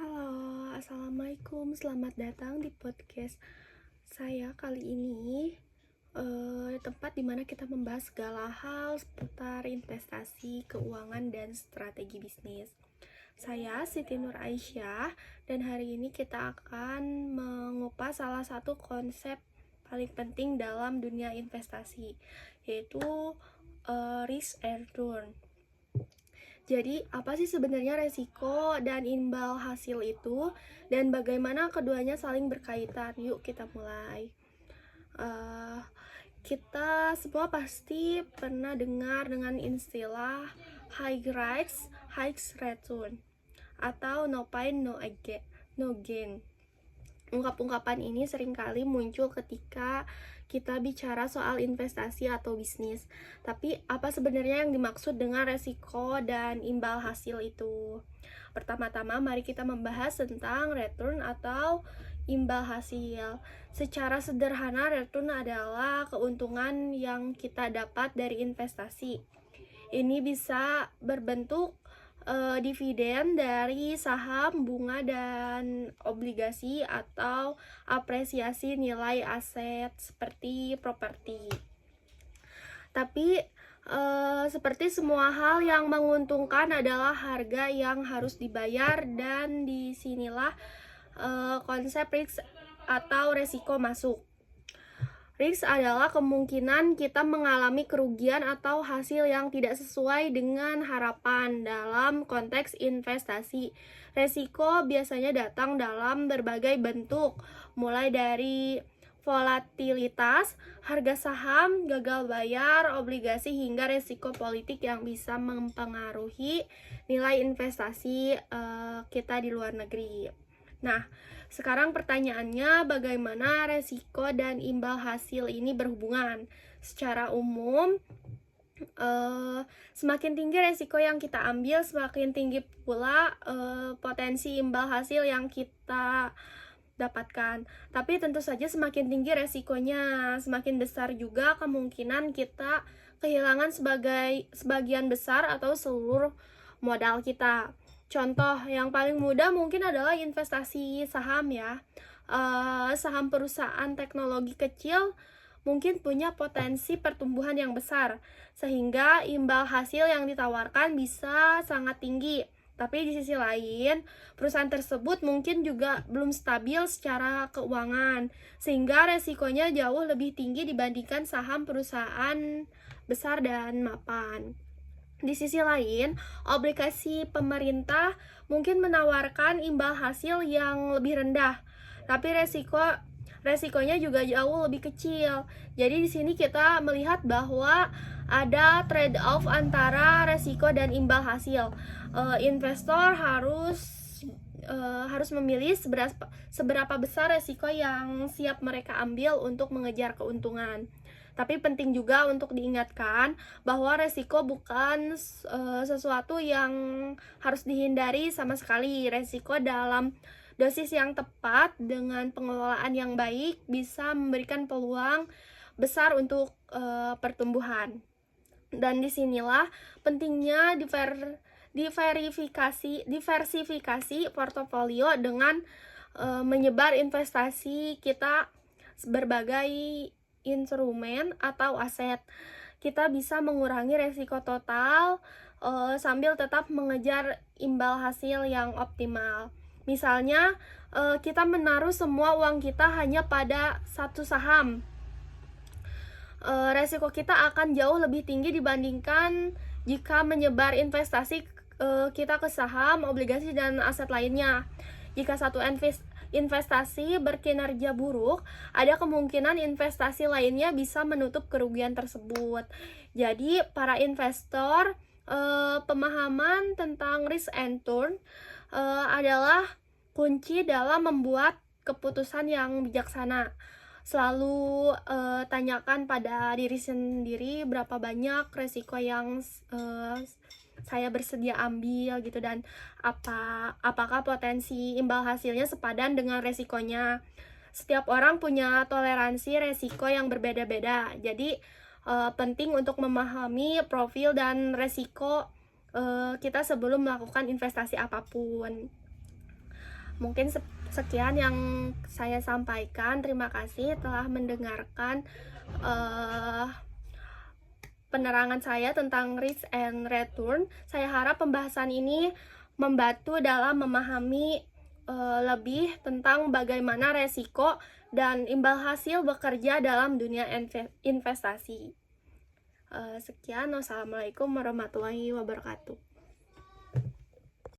Halo, assalamualaikum. Selamat datang di podcast saya kali ini. Tempat dimana kita membahas segala hal seputar investasi, keuangan, dan strategi bisnis. Saya Siti Nur Aisyah, dan hari ini kita akan mengupas salah satu konsep paling penting dalam dunia investasi, yaitu risk and return. Jadi, apa sih sebenarnya resiko dan imbal hasil itu, dan bagaimana keduanya saling berkaitan? Yuk kita mulai. Uh, kita semua pasti pernah dengar dengan istilah high risk, high return, atau no pain, no gain. Ungkapan ini seringkali muncul ketika kita bicara soal investasi atau bisnis. Tapi apa sebenarnya yang dimaksud dengan resiko dan imbal hasil itu? Pertama-tama mari kita membahas tentang return atau imbal hasil. Secara sederhana, return adalah keuntungan yang kita dapat dari investasi. Ini bisa berbentuk dividen dari saham, bunga, dan obligasi, atau apresiasi nilai aset seperti properti. Tapi seperti semua hal yang menguntungkan adalah harga yang harus dibayar, dan disinilah konsep risk atau resiko masuk. Risk adalah kemungkinan kita mengalami kerugian atau hasil yang tidak sesuai dengan harapan dalam konteks investasi. Resiko biasanya datang dalam berbagai bentuk, mulai dari volatilitas, harga saham, gagal bayar, obligasi, hingga resiko politik yang bisa mempengaruhi nilai investasi kita di luar negeri. Nah, sekarang pertanyaannya, bagaimana resiko dan imbal hasil ini berhubungan? Secara umum, semakin tinggi resiko yang kita ambil, semakin tinggi pula potensi imbal hasil yang kita dapatkan. Tapi tentu saja semakin tinggi resikonya, semakin besar juga kemungkinan kita kehilangan sebagian besar atau seluruh modal kita. Contoh yang paling mudah mungkin adalah investasi saham ya. Saham perusahaan teknologi kecil mungkin punya potensi pertumbuhan yang besar, sehingga imbal hasil yang ditawarkan bisa sangat tinggi. Tapi di sisi lain, perusahaan tersebut mungkin juga belum stabil secara keuangan, sehingga resikonya jauh lebih tinggi dibandingkan saham perusahaan besar dan mapan. Di sisi lain, obligasi pemerintah mungkin menawarkan imbal hasil yang lebih rendah, tapi resikonya juga jauh lebih kecil. Jadi di sini kita melihat bahwa ada trade-off antara resiko dan imbal hasil. Investor harus memilih seberapa besar resiko yang siap mereka ambil untuk mengejar keuntungan. Tapi penting juga untuk diingatkan bahwa resiko bukan sesuatu yang harus dihindari sama sekali. Resiko dalam dosis yang tepat dengan pengelolaan yang baik bisa memberikan peluang besar untuk pertumbuhan. Dan disinilah pentingnya diversifikasi portofolio dengan menyebar investasi kita berbagai instrumen atau aset. Kita bisa mengurangi resiko total sambil tetap mengejar imbal hasil yang optimal. Misalnya, kita menaruh semua uang kita hanya pada satu saham. Resiko kita akan jauh lebih tinggi dibandingkan jika menyebar investasi kita ke saham, obligasi, dan aset lainnya. Jika satu investasi berkinerja buruk, ada kemungkinan investasi lainnya bisa menutup kerugian tersebut. Jadi, para investor, pemahaman tentang risk and return adalah kunci dalam membuat keputusan yang bijaksana. Selalu tanyakan pada diri sendiri berapa banyak resiko yang saya bersedia ambil gitu, dan apakah potensi imbal hasilnya sepadan dengan resikonya. Setiap orang punya toleransi resiko yang berbeda-beda, jadi penting untuk memahami profil dan resiko kita sebelum melakukan investasi apapun. Mungkin sekian yang saya sampaikan. Terima kasih telah mendengarkan penerangan saya tentang risk and return. Saya harap pembahasan ini membantu dalam memahami lebih tentang bagaimana resiko dan imbal hasil bekerja dalam dunia investasi. Sekian, wassalamualaikum warahmatullahi wabarakatuh.